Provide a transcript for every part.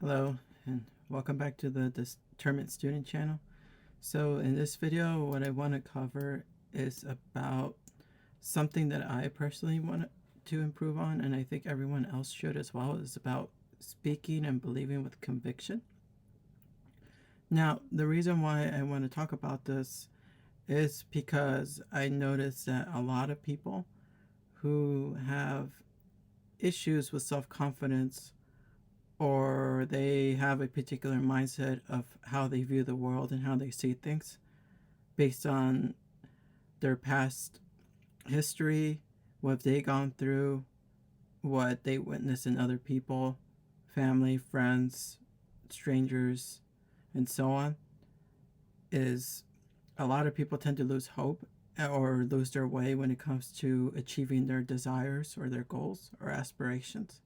Hello and welcome back to the Determined Student channel. So in this video, what I want to cover is about something that I personally want to improve on, and I think everyone else should as well, is about speaking and believing with conviction. Now, the reason why I want to talk about this is because I noticed that a lot of people who have issues with self-confidence, or they have a particular mindset of how they view the world and how they see things based on their past history, what they gone through, what they witness in other people, family, friends, strangers, and so on, is a lot of people tend to lose hope or lose their way when it comes to achieving their desires or their goals or aspirations.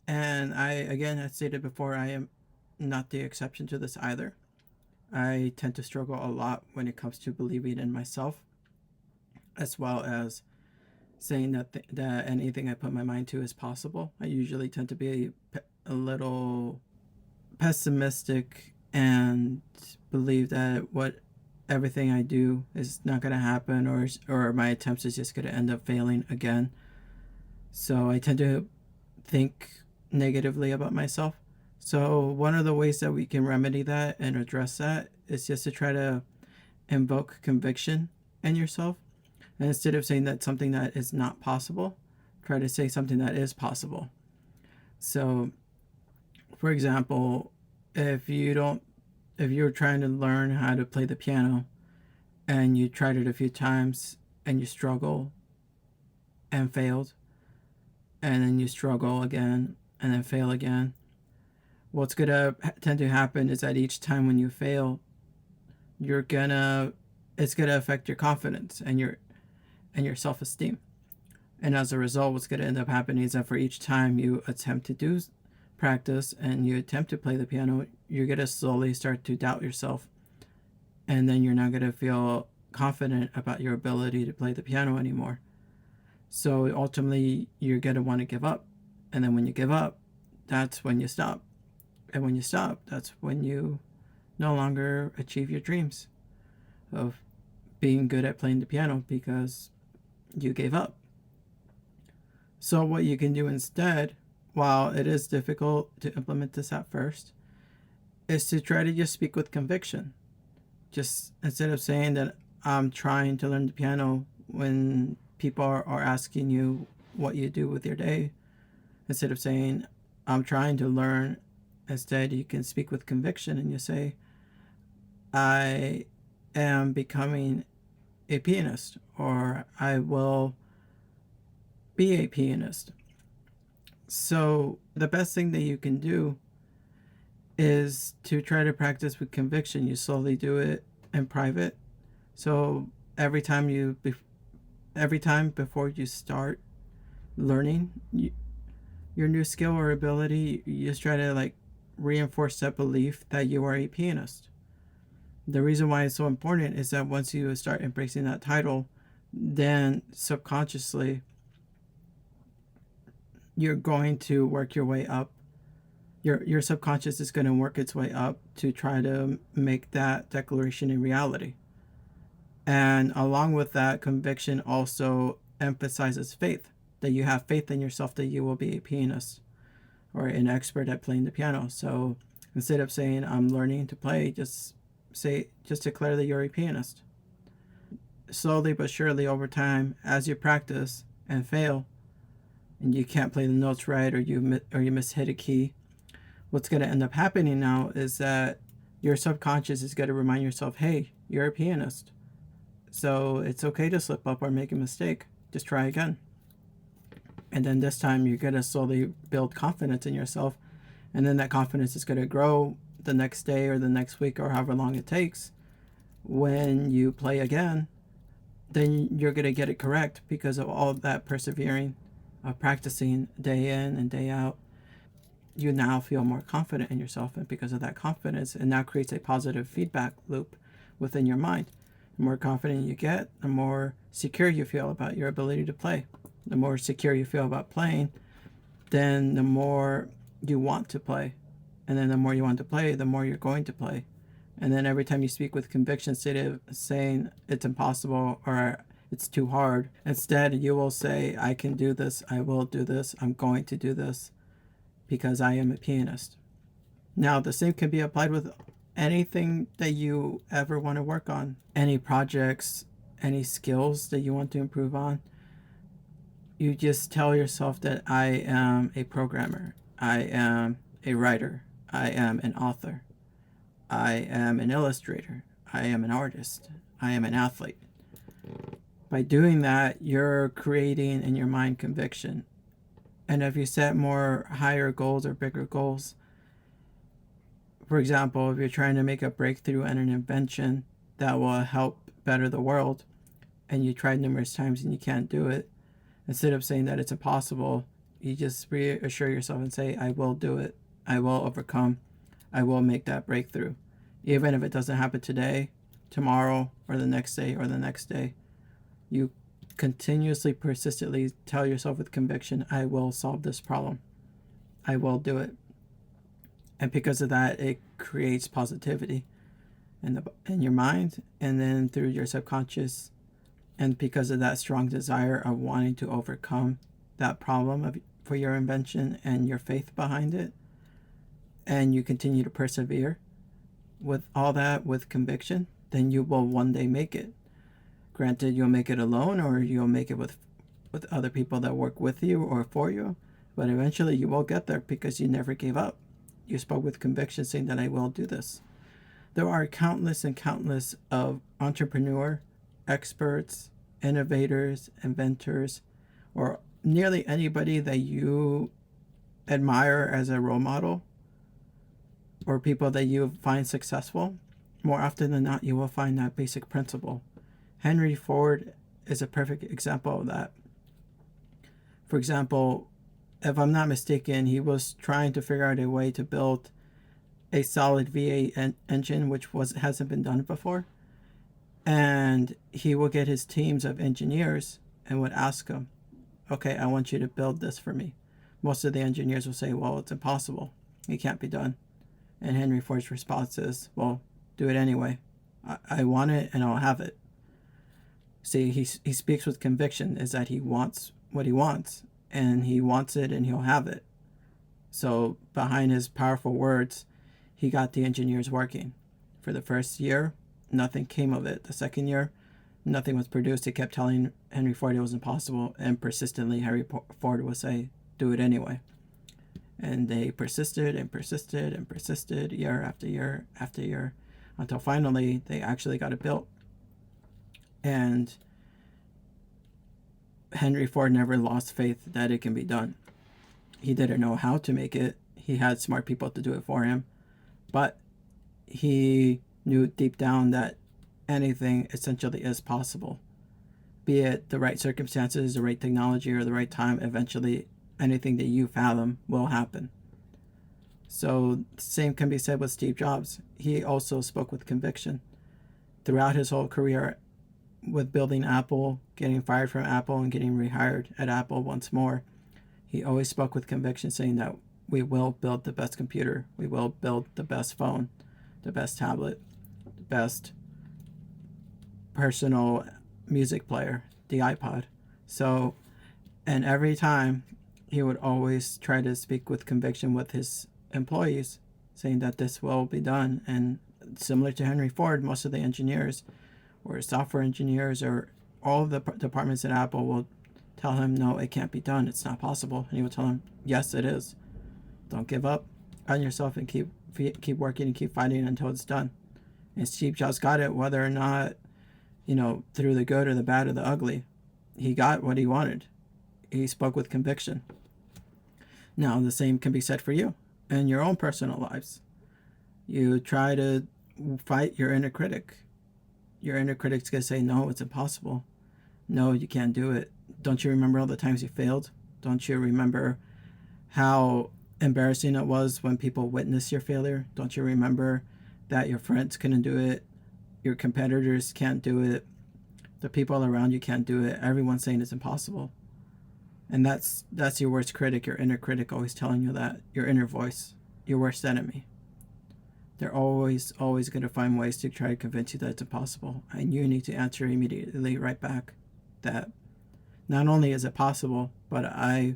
And again, as stated before, I am not the exception to this either. I tend to struggle a lot when it comes to believing in myself, as well as saying that anything I put my mind to is possible. I usually tend to be a little pessimistic and believe that everything I do is not going to happen, or my attempts is just going to end up failing again. So I tend to think negatively about myself. So one of the ways that we can remedy that and address that is just to try to invoke conviction in yourself. And instead of saying that something that is not possible, try to say something that is possible. So, for example, if you're trying to learn how to play the piano and you tried it a few times and you struggle and failed, and then you struggle again and then fail again, what's going to tend to happen is that each time when you fail, it's going to affect your confidence and your self-esteem. And as a result, what's going to end up happening is that for each time you attempt to do practice and you attempt to play the piano, you're going to slowly start to doubt yourself. And then you're not going to feel confident about your ability to play the piano anymore. So ultimately, you're going to want to give up. And then when you give up, that's when you stop. And when you stop, that's when you no longer achieve your dreams of being good at playing the piano, because you gave up. So what you can do instead, while it is difficult to implement this at first, is to try to just speak with conviction. Just instead of saying that I'm trying to learn the piano when people are asking you what you do with your day, instead of saying I'm trying to learn, instead you can speak with conviction and you say, I am becoming a pianist, or I will be a pianist. So the best thing that you can do is to try to practice with conviction. You slowly do it in private. So every time before you start learning your new skill or ability, you just try to reinforce that belief that you are a pianist. The reason why it's so important is that once you start embracing that title, then subconsciously you're going to work your way up. Your subconscious is going to work its way up to try to make that declaration a reality. And along with that, conviction also emphasizes faith, that you have faith in yourself that you will be a pianist or an expert at playing the piano. So instead of saying I'm learning to play, just declare that you're a pianist. Slowly but surely over time, as you practice and fail and you can't play the notes right, or you mishit a key, what's going to end up happening now is that your subconscious is going to remind yourself, hey, you're a pianist, so it's okay to slip up or make a mistake. Just try again. And then this time you're going to slowly build confidence in yourself, and then that confidence is going to grow the next day or the next week or however long it takes. When you play again, then you're going to get it correct because of all that persevering, practicing day in and day out. You now feel more confident in yourself, and because of that confidence, it now creates a positive feedback loop within your mind. The more confident you get, the more secure you feel about your ability to play. The more secure you feel about playing, then the more you want to play. And then the more you want to play, the more you're going to play. And then every time you speak with conviction, instead of saying it's impossible or it's too hard, instead you will say, I can do this, I will do this, I'm going to do this because I am a pianist. Now, the same can be applied with anything that you ever want to work on, any projects, any skills that you want to improve on. You just tell yourself that I am a programmer, I am a writer, I am an author, I am an illustrator, I am an artist, I am an athlete. By doing that, you're creating in your mind conviction. And if you set more higher goals or bigger goals, for example, if you're trying to make a breakthrough and an invention that will help better the world, and you tried numerous times and you can't do it, instead of saying that it's impossible, you just reassure yourself and say, I will do it. I will overcome. I will make that breakthrough. Even if it doesn't happen today, tomorrow, or the next day, or the next day, you continuously, persistently tell yourself with conviction, I will solve this problem. I will do it. And because of that, it creates positivity in your mind and then through your subconscious. And because of that strong desire of wanting to overcome that problem for your invention and your faith behind it, and you continue to persevere with all that with conviction, then you will one day make it. Granted, you'll make it alone, or you'll make it with other people that work with you or for you, but eventually you will get there because you never gave up. You spoke with conviction saying that I will do this. There are countless and countless of entrepreneur, experts, innovators, inventors, or nearly anybody that you admire as a role model or people that you find successful. More often than not, you will find that basic principle. Henry Ford is a perfect example of that. For example, if I'm not mistaken, he was trying to figure out a way to build a solid V8 engine, which hasn't been done before. And he will get his teams of engineers and would ask them, okay, I want you to build this for me. Most of the engineers will say, well, it's impossible. It can't be done. And Henry Ford's response is, well, do it anyway. I want it and I'll have it. See, he speaks with conviction, is that he wants what he wants, and he wants it and he'll have it. So behind his powerful words, he got the engineers working. For the first year, nothing came of it. The second year, nothing was produced. He kept telling Henry Ford it was impossible, and persistently Henry Ford would say, do it anyway. And they persisted and persisted and persisted year after year after year until finally they actually got it built. And Henry Ford never lost faith that it can be done. He didn't know how to make it. He had smart people to do it for him. But he knew deep down that anything essentially is possible. Be it the right circumstances, the right technology, or the right time, eventually anything that you fathom will happen. So the same can be said with Steve Jobs. He also spoke with conviction. Throughout his whole career with building Apple, getting fired from Apple, and getting rehired at Apple once more, he always spoke with conviction, saying that we will build the best computer, we will build the best phone, the best tablet, the best personal music player, the iPod. So, and every time he would always try to speak with conviction with his employees, saying that this will be done. And similar to Henry Ford, most of the engineers or software engineers or all of the departments at Apple will tell him, no, it can't be done, it's not possible. And he will tell him, yes, it is. Don't give up on yourself and keep working and keep fighting until it's done. And Steve Jobs got it, whether or not, through the good or the bad or the ugly. He got what he wanted. He spoke with conviction. Now, the same can be said for you in your own personal lives. You try to fight your inner critic. Your inner critic's going to say, no, it's impossible. No, you can't do it. Don't you remember all the times you failed? Don't you remember how embarrassing it was when people witnessed your failure? Don't you remember that your friends couldn't do it? Your competitors can't do it. The people around you can't do it. Everyone's saying it's impossible. And that's your worst critic, your inner critic always telling you that, your inner voice. your worst enemy. They're always going to find ways to try to convince you that it's impossible. And you need to answer immediately right back that not only is it possible, but I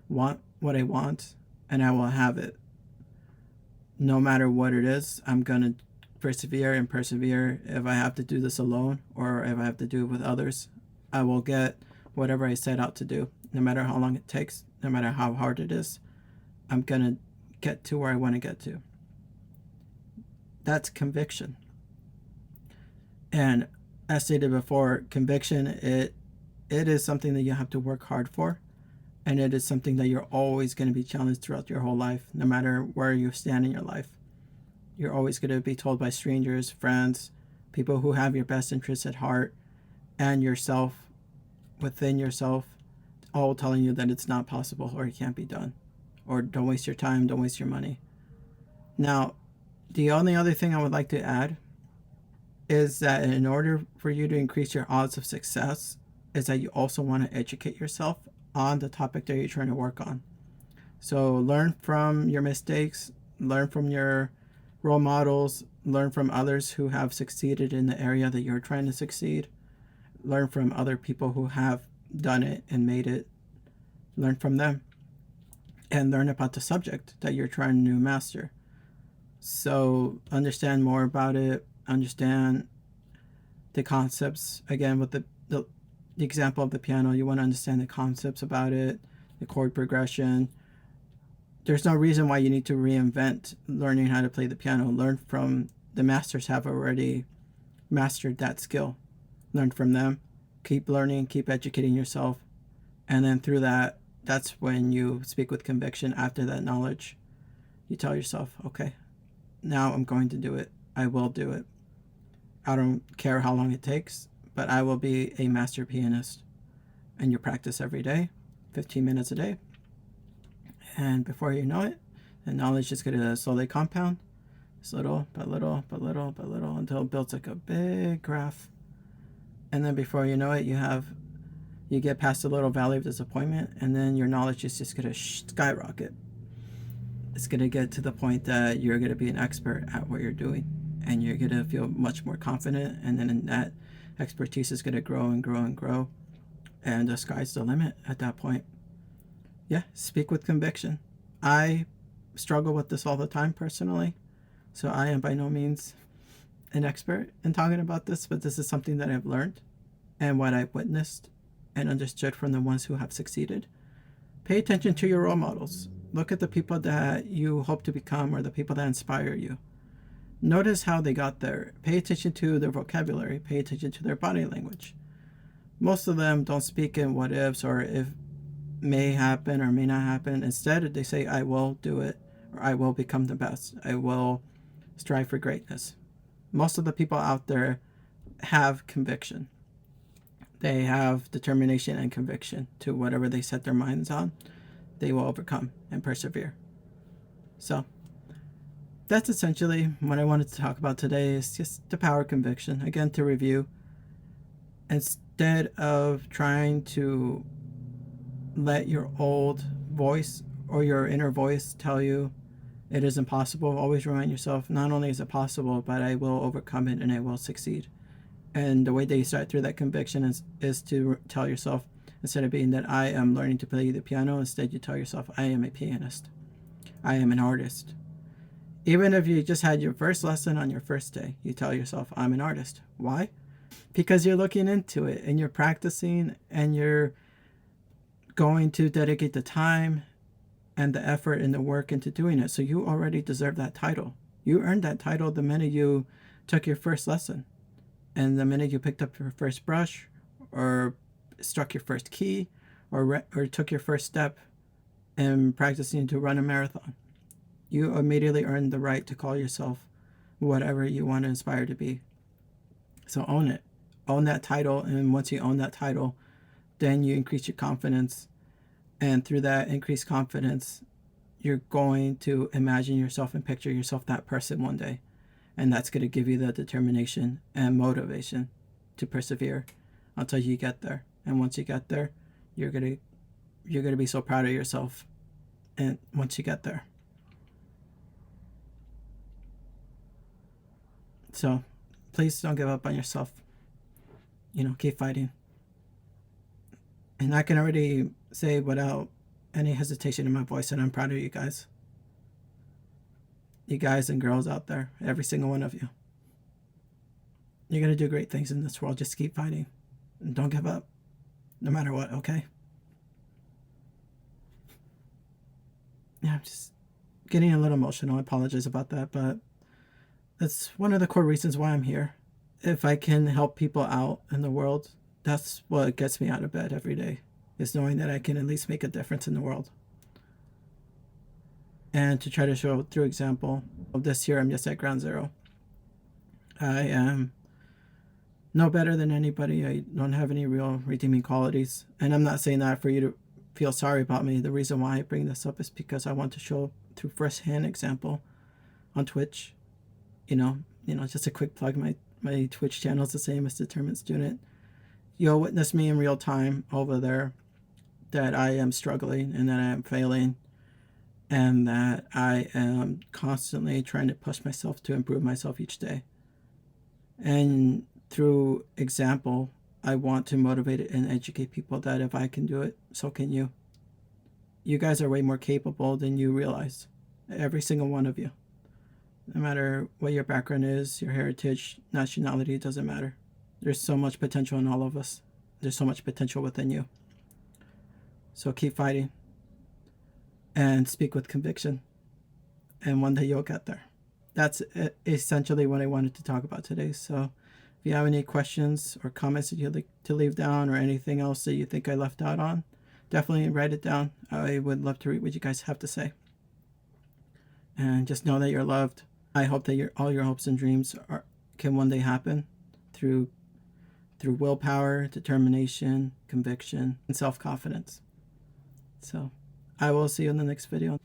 want what I want and I will have it. No matter what it is, I'm going to persevere and persevere. If I have to do this alone or if I have to do it with others, I will get whatever I set out to do. No matter how long it takes, no matter how hard it is, I'm going to get to where I want to get to. That's conviction. And as stated before, conviction, it is something that you have to work hard for. And it is something that you're always going to be challenged throughout your whole life, no matter where you stand in your life. You're always going to be told by strangers, friends, people who have your best interests at heart, and yourself, within yourself, all telling you that it's not possible or it can't be done. Or don't waste your time, don't waste your money. Now, the only other thing I would like to add is that in order for you to increase your odds of success, is that you also want to educate yourself on the topic that you're trying to work on. So learn from your mistakes, learn from your role models, learn from others who have succeeded in the area that you're trying to succeed, learn from other people who have done it and made it, learn from them, and learn about the subject that you're trying to master. So understand more about it, understand the concepts. Again, with the example of the piano, you want to understand the concepts about it, the chord progression. There's no reason why you need to reinvent learning how to play the piano. Learn from the masters have already mastered that skill. Learn from them. Keep learning, keep educating yourself. And then through that, that's when you speak with conviction. After that knowledge, you tell yourself, okay, now I'm going to do it. I will do it. I don't care how long it takes, but I will be a master pianist. And you practice every day, 15 minutes a day. And before you know it, the knowledge is going to slowly compound. It's little by little by little by little until it builds like a big graph. And then before you know it, you get past the little valley of disappointment, and then your knowledge is just going to skyrocket. It's going to get to the point that you're going to be an expert at what you're doing, and you're going to feel much more confident, and then that expertise is going to grow and grow and grow, and the sky's the limit at that point. Yeah, speak with conviction. I struggle with this all the time personally, so I am by no means an expert in talking about this, but this is something that I've learned and what I've witnessed and understood from the ones who have succeeded. Pay attention to your role models. Look at the people that you hope to become or the people that inspire you. Notice how they got there. Pay attention to their vocabulary. Pay attention to their body language. Most of them don't speak in what ifs or if may happen or may not happen. Instead, they say, I will do it, or I will become the best. I will strive for greatness. Most of the people out there have conviction. They have determination and conviction to whatever they set their minds on. They will overcome and persevere. So that's essentially what I wanted to talk about today, is just the power of conviction. Again, to review, instead of trying to let your old voice or your inner voice tell you it is impossible, always remind yourself, not only is it possible, but I will overcome it and I will succeed. And the way that you start through that conviction is to tell yourself, instead of being that I am learning to play the piano, instead you tell yourself, I am a pianist. I am an artist. Even if you just had your first lesson on your first day, you tell yourself, I'm an artist. Why? Because you're looking into it and you're practicing and you're going to dedicate the time and the effort and the work into doing it. So you already deserve that title. You earned that title the minute you took your first lesson, and the minute you picked up your first brush or struck your first key or took your first step in practicing to run a marathon. You immediately earned the right to call yourself whatever you want to aspire to be. So own it. Own that title, and once you own that title, then you increase your confidence. And through that increased confidence, you're going to imagine yourself and picture yourself that person one day. And that's going to give you the determination and motivation to persevere until you get there. And once you get there, you're going to, be so proud of yourself. And once you get there. So please don't give up on yourself. Keep fighting. And I can already say without any hesitation in my voice that I'm proud of you guys. You guys and girls out there, every single one of you. You're going to do great things in this world. Just keep fighting. And don't give up, no matter what, okay? Yeah, I'm just getting a little emotional. I apologize about that, but that's one of the core reasons why I'm here. If I can help people out in the world, that's what gets me out of bed every day, is knowing that I can at least make a difference in the world. And to try to show through example, this year I'm just at ground zero. I am no better than anybody. I don't have any real redeeming qualities. And I'm not saying that for you to feel sorry about me. The reason why I bring this up is because I want to show through first-hand example on Twitch. Just a quick plug. My Twitch channel is the same as Determined Student. You'll witness me in real time over there that I am struggling and that I am failing and that I am constantly trying to push myself to improve myself each day. And through example, I want to motivate and educate people that if I can do it, so can you. You guys are way more capable than you realize. Every single one of you. No matter what your background is, your heritage, nationality, it doesn't matter. There's so much potential in all of us. There's so much potential within you. So keep fighting and speak with conviction. And one day you'll get there. That's essentially what I wanted to talk about today. So if you have any questions or comments that you'd like to leave down or anything else that you think I left out on, definitely write it down. I would love to read what you guys have to say. And just know that you're loved. I hope that all your hopes and dreams can one day happen through willpower, determination, conviction, and self-confidence. So I will see you in the next video.